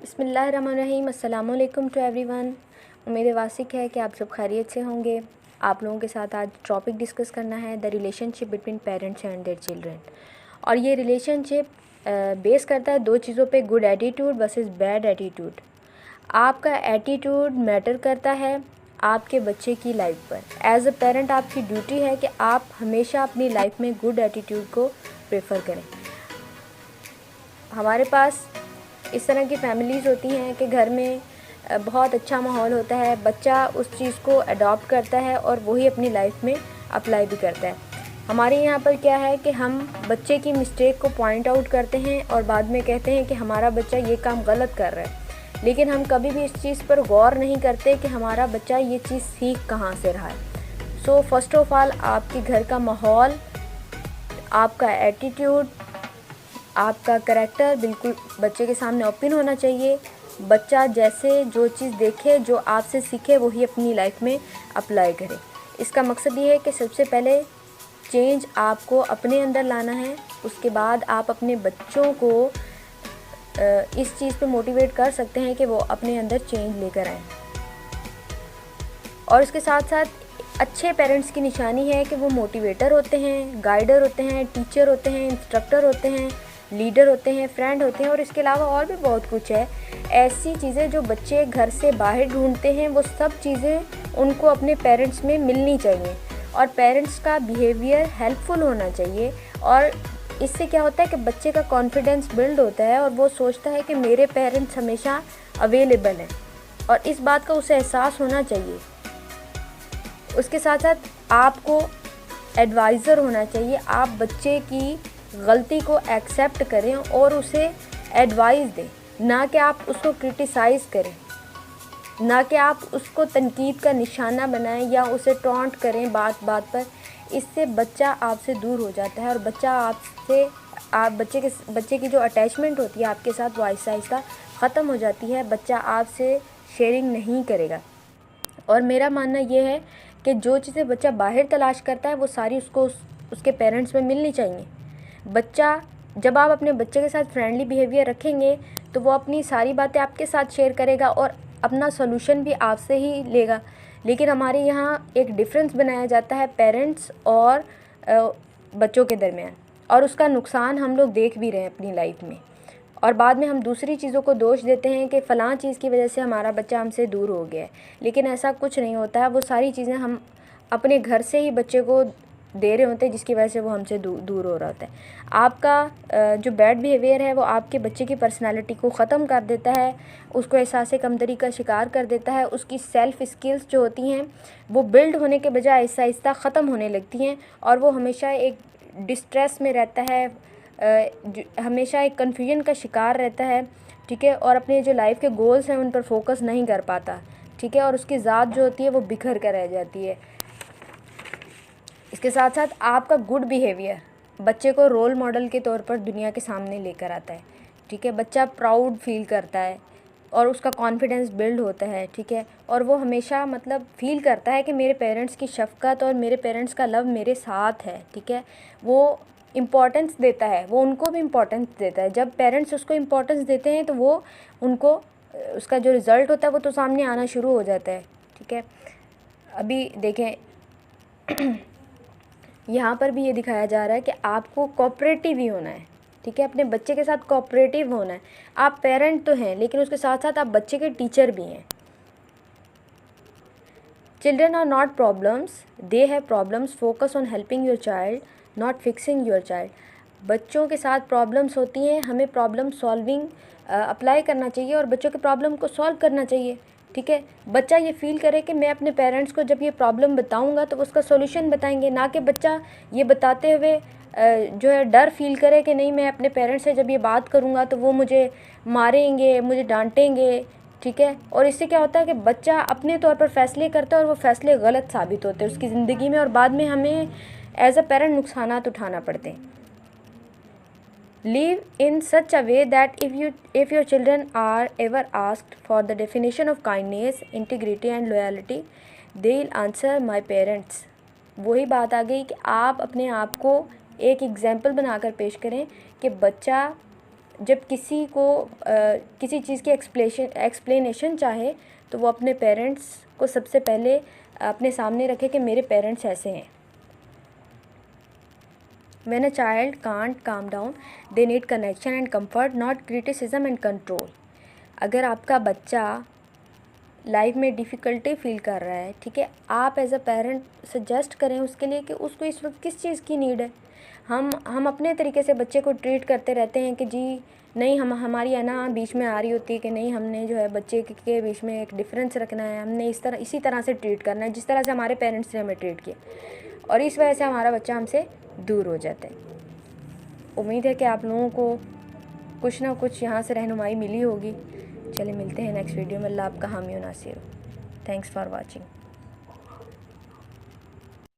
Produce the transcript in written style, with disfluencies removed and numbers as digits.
बिस्मिल्लाहिर्रहमानिर्रहीम। अस्सलाम वालेकुम टू एवरीवन। उम्मीद वासिक है कि आप सब खैरियत से होंगे। आप लोगों के साथ आज टॉपिक डिस्कस करना है the relationship between parents and their children. और ये रिलेशनशिप बेस करता है दो चीज़ों पे, good attitude versus bad attitude. आपका एटीट्यूड मैटर करता है आपके बच्चे की लाइफ पर। एज अ पेरेंट आपकी ड्यूटी है कि आप हमेशा अपनी लाइफ में गुड एटीट्यूड को प्रेफर करें। हमारे पास इस तरह की फैमिलीज़ होती हैं कि घर में बहुत अच्छा माहौल होता है, बच्चा उस चीज़ को अडॉप्ट करता है और वही अपनी लाइफ में अप्लाई भी करता है। हमारे यहाँ पर क्या है कि हम बच्चे की मिस्टेक को पॉइंट आउट करते हैं और बाद में कहते हैं कि हमारा बच्चा ये काम गलत कर रहा है, लेकिन हम कभी भी इस चीज़ पर गौर नहीं करते कि हमारा बच्चा ये चीज़ सीख कहाँ से रहा है। सो फर्स्ट ऑफ ऑल आपके घर का माहौल, आपका एटीट्यूड, आपका करैक्टर बिल्कुल बच्चे के सामने ओपन होना चाहिए। बच्चा जैसे जो चीज़ देखे, जो आपसे सीखे, वही अपनी लाइफ में अप्लाई करे। इसका मकसद ये है कि सबसे पहले चेंज आपको अपने अंदर लाना है, उसके बाद आप अपने बच्चों को इस चीज़ पे मोटिवेट कर सकते हैं कि वो अपने अंदर चेंज लेकर आएँ। और इसके साथ साथ अच्छे पेरेंट्स की निशानी है कि वो मोटिवेटर होते हैं, गाइडर होते हैं, टीचर होते हैं, इंस्ट्रक्टर होते हैं, लीडर होते हैं, फ्रेंड होते हैं, और इसके अलावा और भी बहुत कुछ है। ऐसी चीज़ें जो बच्चे घर से बाहर ढूंढते हैं, वो सब चीज़ें उनको अपने पेरेंट्स में मिलनी चाहिए। और पेरेंट्स का बिहेवियर हेल्पफुल होना चाहिए, और इससे क्या होता है कि बच्चे का कॉन्फिडेंस बिल्ड होता है और वो सोचता है कि मेरे पेरेंट्स हमेशा अवेलेबल हैं, और इस बात का उसे एहसास होना चाहिए। उसके साथ साथ आपको एडवाइज़र होना चाहिए। आप बच्चे की गलती को एक्सेप्ट करें और उसे एडवाइस दें, ना कि आप उसको क्रिटिसाइज़ करें, ना कि आप उसको तनकीद का निशाना बनाएं या उसे टॉन्ट करें बात बात पर। इससे बच्चा आपसे दूर हो जाता है और बच्चे की जो अटैचमेंट होती है आपके साथ, वो आहिस्ता आहिस्ता ख़त्म हो जाती है। बच्चा आपसे शेयरिंग नहीं करेगा। और मेरा मानना ये है कि जो चीज़ें बच्चा बाहर तलाश करता है, वो सारी उसको उसके पेरेंट्स में मिलनी चाहिए। जब आप अपने बच्चे के साथ फ्रेंडली बिहेवियर रखेंगे तो वो अपनी सारी बातें आपके साथ शेयर करेगा और अपना सॉल्यूशन भी आपसे ही लेगा। लेकिन हमारे यहाँ एक डिफरेंस बनाया जाता है पेरेंट्स और बच्चों के दरमियान, और उसका नुकसान हम लोग देख भी रहे हैं अपनी लाइफ में। और बाद में हम दूसरी चीज़ों को दोष देते हैं कि फ़लाँ चीज़ की वजह से हमारा बच्चा हमसे दूर हो गया है, लेकिन ऐसा कुछ नहीं होता है। वो सारी चीज़ें हम अपने घर से ही बच्चे को दे रहे होते हैं, जिसकी वजह से वो हमसे दूर हो रहा होता है। आपका जो बैड बिहेवियर है वो आपके बच्चे की पर्सनालिटी को ख़त्म कर देता है, उसको एहसास कमतरी का शिकार कर देता है। उसकी सेल्फ़ स्किल्स जो होती हैं वो बिल्ड होने के बजाय आहिस्ता आहिस्ता ख़त्म होने लगती हैं, और वो हमेशा एक डिस्ट्रेस में रहता है, हमेशा एक कन्फ्यूजन का शिकार रहता है, ठीक है। और अपने जो लाइफ के गोल्स हैं उन पर फोकस नहीं कर पाता, ठीक है। और उसकी ज़ात जो होती है वो बिखर कर रह जाती है। इसके साथ साथ आपका गुड बिहेवियर बच्चे को रोल मॉडल के तौर पर दुनिया के सामने लेकर आता है, ठीक है। बच्चा प्राउड फील करता है और उसका कॉन्फिडेंस बिल्ड होता है, ठीक है। और वो हमेशा मतलब फील करता है कि मेरे पेरेंट्स की शफ़क़त और मेरे पेरेंट्स का लव मेरे साथ है, ठीक है। वो इम्पोर्टेंस देता है, वो उनको भी इम्पोर्टेंस देता है। जब पेरेंट्स उसको इम्पोर्टेंस देते हैं तो वो उनको उसका जो रिज़ल्ट होता है वो तो सामने आना शुरू हो जाता है, ठीक है। अभी देखें यहाँ पर भी ये दिखाया जा रहा है कि आपको कोऑपरेटिव ही होना है, ठीक है। अपने बच्चे के साथ कोऑपरेटिव होना है। आप पेरेंट तो हैं, लेकिन उसके साथ साथ आप बच्चे के टीचर भी हैं। Children are not problems, they have problems. Focus on helping your child, not fixing your child. बच्चों के साथ प्रॉब्लम्स होती हैं, हमें प्रॉब्लम सॉल्विंग अप्लाई करना चाहिए और बच्चों के प्रॉब्लम को सॉल्व करना चाहिए, ठीक है। बच्चा ये फील करे कि मैं अपने पेरेंट्स को जब ये प्रॉब्लम बताऊंगा तो उसका सॉल्यूशन बताएंगे, ना कि बच्चा ये बताते हुए जो है डर फील करे कि नहीं, मैं अपने पेरेंट्स से जब ये बात करूंगा तो वो मुझे मारेंगे, मुझे डांटेंगे, ठीक है। और इससे क्या होता है कि बच्चा अपने तौर पर फ़ैसले करता है और वो फ़ैसले गलत साबित होते हैं उसकी ज़िंदगी में, और बाद में हमें एज अ पेरेंट नुकसानात उठाना पड़ते हैं। Live in such a way that if your children are ever asked for the definition of kindness, integrity and loyalty, they'll answer my parents। वही बात आ गई कि आप अपने आप को एक एग्जाम्पल बनाकर पेश करें कि बच्चा जब किसी को किसी चीज़ की एक्सप्लेनेशन चाहे तो वो अपने पेरेंट्स को सबसे पहले अपने सामने रखे कि मेरे पेरेंट्स ऐसे हैं। When a child can't calm down, they need connection and comfort, not criticism and control. अगर आपका बच्चा लाइफ में डिफ़िकल्टी फील कर रहा है, ठीक है, आप एज अ पेरेंट सजेस्ट करें उसके लिए कि उसको इस वक्त किस चीज़ की नीड है। हम अपने तरीके से बच्चे को ट्रीट करते रहते हैं कि जी नहीं, हमारी है ना बीच में आ रही होती है कि नहीं, हमने जो है बच्चे के बीच में एक डिफरेंस रखना है, हमने इसी तरह से ट्रीट करना है जिस तरह से हमारे पेरेंट्स ने हमें ट्रीट किया, और इस वजह से हमारा बच्चा हमसे दूर हो जाता है। उम्मीद है कि आप लोगों को कुछ ना कुछ यहाँ से रहनुमाई मिली होगी। चलिए मिलते हैं नेक्स्ट वीडियो में। अल्लाह आपका हामी व नासिर। Thanks for watching.